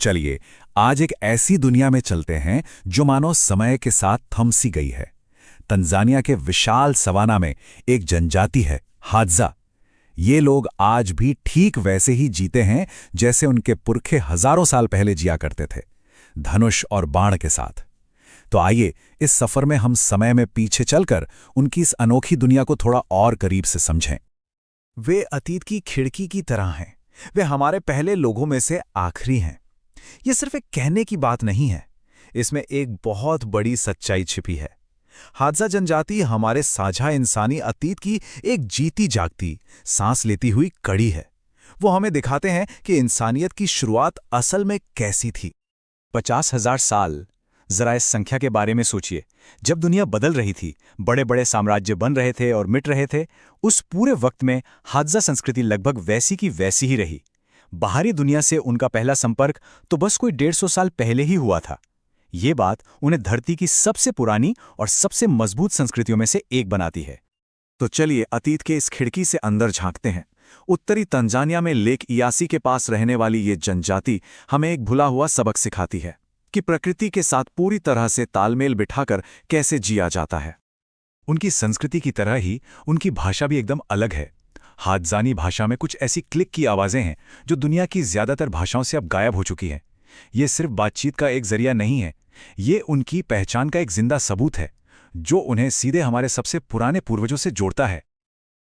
चलिए आज एक ऐसी दुनिया में चलते हैं जो मानो समय के साथ थम सी गई है। तंजानिया के विशाल सवाना में एक जनजाति है, हादजा। ये लोग आज भी ठीक वैसे ही जीते हैं जैसे उनके पुरखे हजारों साल पहले जिया करते थे, धनुष और बाण के साथ। तो आइए इस सफर में हम समय में पीछे चलकर उनकी इस अनोखी दुनिया को थोड़ा और करीब से समझें। वे अतीत की खिड़की की तरह हैं। वे हमारे पहले लोगों में से आखिरी हैं। ये सिर्फ एक कहने की बात नहीं है, इसमें एक बहुत बड़ी सच्चाई छिपी है। हादजा जनजाति हमारे साझा इंसानी अतीत की एक जीती जागती, सांस लेती हुई कड़ी है। वो हमें दिखाते हैं कि इंसानियत की शुरुआत असल में कैसी थी। 50,000 साल, जरा इस संख्या के बारे में सोचिए। जब दुनिया बदल रही थी, बड़े बड़े साम्राज्य बन रहे थे और मिट रहे थे, उस पूरे वक्त में हादजा संस्कृति लगभग वैसी की वैसी ही रही। बाहरी दुनिया से उनका पहला संपर्क तो बस कोई 150 साल पहले ही हुआ था। ये बात उन्हें धरती की सबसे पुरानी और सबसे मजबूत संस्कृतियों में से एक बनाती है। तो चलिए अतीत के इस खिड़की से अंदर झांकते हैं। उत्तरी तंजानिया में लेक इयासी के पास रहने वाली ये जनजाति हमें एक भुला हुआ सबक सिखाती है कि प्रकृति के साथ पूरी तरह से तालमेल बिठाकर कैसे जिया जाता है। उनकी संस्कृति की तरह ही उनकी भाषा भी एकदम अलग है। हादजानी भाषा में कुछ ऐसी क्लिक की आवाजें हैं जो दुनिया की ज्यादातर भाषाओं से अब गायब हो चुकी हैं। ये सिर्फ बातचीत का एक जरिया नहीं है, ये उनकी पहचान का एक जिंदा सबूत है जो उन्हें सीधे हमारे सबसे पुराने पूर्वजों से जोड़ता है।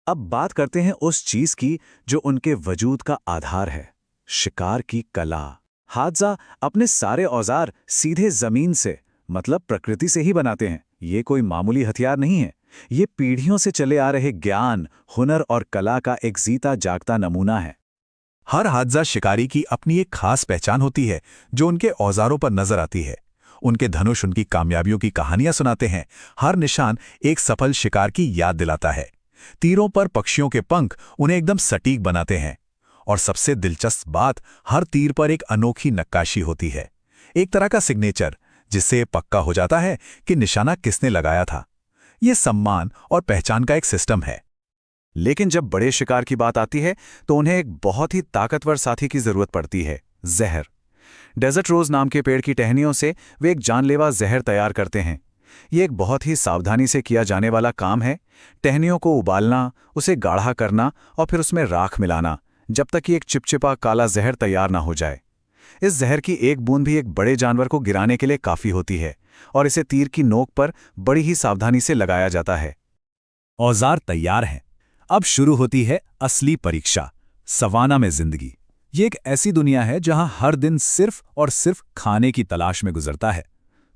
अब बात करते हैं उस चीज की जो उनके वजूद का आधार है, शिकार की कला। हादजा अपने सारे औजार सीधे जमीन से, मतलब प्रकृति से ही बनाते हैं। ये कोई मामूली हथियार नहीं है, ये पीढ़ियों से चले आ रहे ज्ञान, हुनर और कला का एक जीता जागता नमूना है। हर हादजा शिकारी की अपनी एक खास पहचान होती है जो उनके औजारों पर नजर आती है। उनके धनुष उनकी कामयाबियों की कहानियां सुनाते हैं, हर निशान एक सफल शिकार की याद दिलाता है। तीरों पर पक्षियों के पंख उन्हें एकदम सटीक बनाते हैं। और सबसे दिलचस्प बात, हर तीर पर एक अनोखी नक्काशी होती है, एक तरह का सिग्नेचर, जिससे ये पक्का हो जाता है कि निशाना किसने लगाया था। ये सम्मान और पहचान का एक सिस्टम है। लेकिन जब बड़े शिकार की बात आती है तो उन्हें एक बहुत ही ताकतवर साथी की जरूरत पड़ती है, जहर। डेजर्ट रोज नाम के पेड़ की टहनियों से वे एक जानलेवा जहर तैयार करते हैं। ये एक बहुत ही सावधानी से किया जाने वाला काम है। टहनियों को उबालना, उसे गाढ़ा करना और फिर उसमें राख मिलाना, जब तक कि एक चिपचिपा काला जहर तैयार ना हो जाए। इस जहर की एक बूंद भी एक बड़े जानवर को गिराने के लिए काफी होती है और इसे तीर की नोक पर बड़ी ही सावधानी से लगाया जाता है। औजार तैयार हैं। अब शुरू होती है असली परीक्षा, सवाना में जिंदगी। ये एक ऐसी दुनिया है जहां हर दिन सिर्फ और सिर्फ खाने की तलाश में गुजरता है।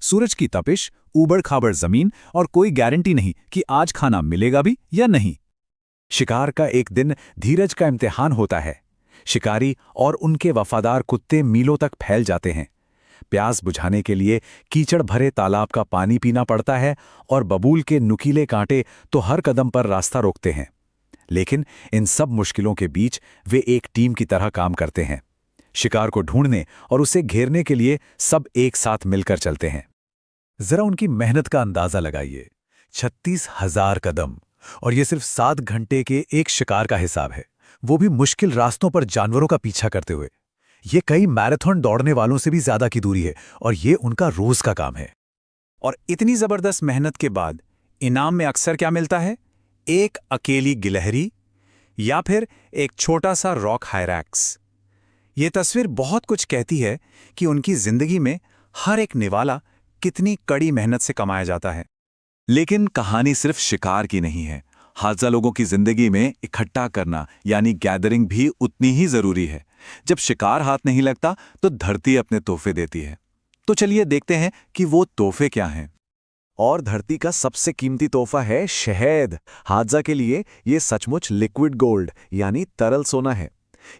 सूरज की तपिश, ऊबड़ खाबड़ जमीन और कोई गारंटी नहीं कि आज खाना मिलेगा भी या नहीं। शिकार का एक दिन धीरज का इम्तिहान होता है। शिकारी और उनके वफादार कुत्ते मीलों तक फैल जाते हैं। प्यास बुझाने के लिए कीचड़ भरे तालाब का पानी पीना पड़ता है और बबूल के नुकीले कांटे तो हर कदम पर रास्ता रोकते हैं। लेकिन इन सब मुश्किलों के बीच वे एक टीम की तरह काम करते हैं। शिकार को ढूंढने और उसे घेरने के लिए सब एक साथ मिलकर चलते हैं। जरा उनकी मेहनत का अंदाजा लगाइए। 36,000 कदम, और ये सिर्फ 7 घंटे के एक शिकार का हिसाब है, वो भी मुश्किल रास्तों पर जानवरों का पीछा करते हुए। ये कई मैराथन दौड़ने वालों से भी ज्यादा की दूरी है और ये उनका रोज का काम है। और इतनी जबरदस्त मेहनत के बाद इनाम में अक्सर क्या मिलता है? एक अकेली गिलहरी या फिर एक छोटा सा रॉक हायरैक्स। ये तस्वीर बहुत कुछ कहती है कि उनकी जिंदगी में हर एक निवाला कितनी कड़ी मेहनत से कमाया जाता है। लेकिन कहानी सिर्फ शिकार की नहीं है। हादजा लोगों की जिंदगी में इकट्ठा करना यानी गैदरिंग भी उतनी ही जरूरी है। जब शिकार हाथ नहीं लगता तो धरती अपने तोहफे देती है। तो चलिए देखते हैं कि वो तोहफे क्या हैं। और धरती का सबसे कीमती तोहफा है शहद। हादजा के लिए ये सचमुच लिक्विड गोल्ड यानी तरल सोना है।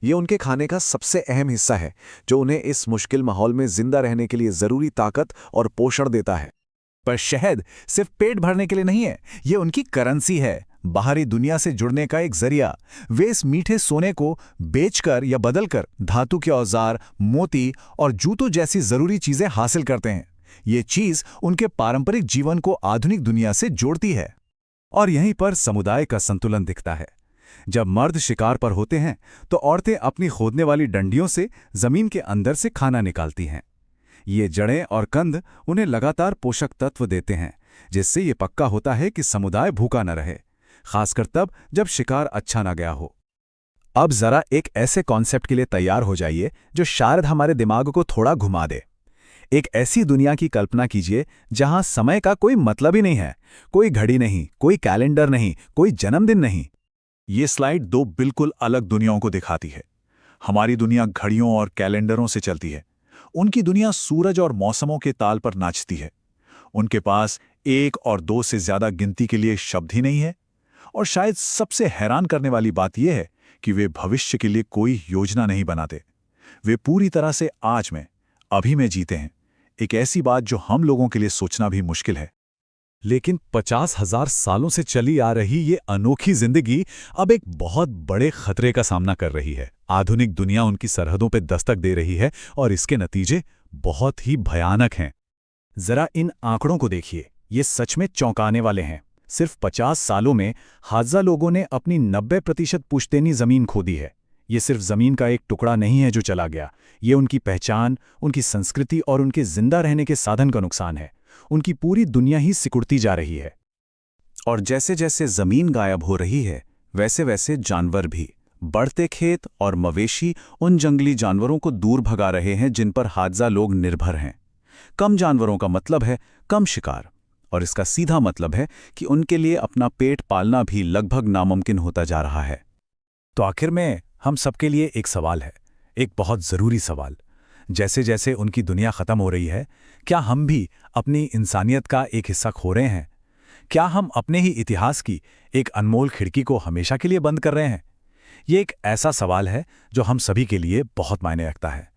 ये उनके खाने का सबसे अहम हिस्सा है जो उन्हें इस मुश्किल माहौल में जिंदा रहने के लिए जरूरी ताकत और पोषण देता है। पर शहद सिर्फ पेट भरने के लिए नहीं है, ये उनकी करेंसी है, बाहरी दुनिया से जुड़ने का एक जरिया। वे इस मीठे सोने को बेचकर या बदलकर धातु के औजार, मोती और जूतों जैसी जरूरी चीजें हासिल करते हैं। ये चीज उनके पारंपरिक जीवन को आधुनिक दुनिया से जोड़ती है। और यहीं पर समुदाय का संतुलन दिखता है। जब मर्द शिकार पर होते हैं तो औरतें अपनी खोदने वाली डंडियों से जमीन के अंदर से खाना निकालती हैं। ये जड़ें और कंद उन्हें लगातार पोषक तत्व देते हैं, जिससे ये पक्का होता है कि समुदाय भूखा न रहे, खासकर तब जब शिकार अच्छा ना गया हो। अब जरा एक ऐसे कॉन्सेप्ट के लिए तैयार हो जाइए जो शायद हमारे दिमाग को थोड़ा घुमा दे। एक ऐसी दुनिया की कल्पना कीजिए जहां समय का कोई मतलब ही नहीं है, कोई घड़ी नहीं, कोई कैलेंडर नहीं, कोई जन्मदिन नहीं। ये स्लाइड दो बिल्कुल अलग दुनियाओं को दिखाती है। हमारी दुनिया घड़ियों और कैलेंडरों से चलती है, उनकी दुनिया सूरज और मौसमों के ताल पर नाचती है। उनके पास 1 और 2 से ज्यादा गिनती के लिए शब्द ही नहीं है। और शायद सबसे हैरान करने वाली बात यह है कि वे भविष्य के लिए कोई योजना नहीं बनाते। वे पूरी तरह से आज में, अभी में जीते हैं, एक ऐसी बात जो हम लोगों के लिए सोचना भी मुश्किल है। लेकिन 50,000 सालों से चली आ रही ये अनोखी जिंदगी अब एक बहुत बड़े खतरे का सामना कर रही है। आधुनिक दुनिया उनकी सरहदों पर दस्तक दे रही है और इसके नतीजे बहुत ही भयानक हैं। जरा इन आंकड़ों को देखिए, ये सच में चौंकाने वाले हैं। सिर्फ 50 सालों में हादजा लोगों ने अपनी 90% पुश्तैनी जमीन खोदी है। ये सिर्फ जमीन का एक टुकड़ा नहीं है जो चला गया, ये उनकी पहचान, उनकी संस्कृति और उनके जिंदा रहने के साधन का नुकसान है। उनकी पूरी दुनिया ही सिकुड़ती जा रही है। और जैसे जैसे जमीन गायब हो रही है, वैसे वैसे जानवर भी। बढ़ते खेत और मवेशी उन जंगली जानवरों को दूर भगा रहे हैं जिन पर हादजा लोग निर्भर हैं। कम जानवरों का मतलब है कम शिकार, और इसका सीधा मतलब है कि उनके लिए अपना पेट पालना भी लगभग नामुमकिन होता जा रहा है। तो आखिर में हम सबके लिए एक सवाल है, एक बहुत ज़रूरी सवाल। जैसे जैसे उनकी दुनिया ख़त्म हो रही है, क्या हम भी अपनी इंसानियत का एक हिस्सा खो रहे हैं? क्या हम अपने ही इतिहास की एक अनमोल खिड़की को हमेशा के लिए बंद कर रहे हैं? ये एक ऐसा सवाल है जो हम सभी के लिए बहुत मायने रखता है।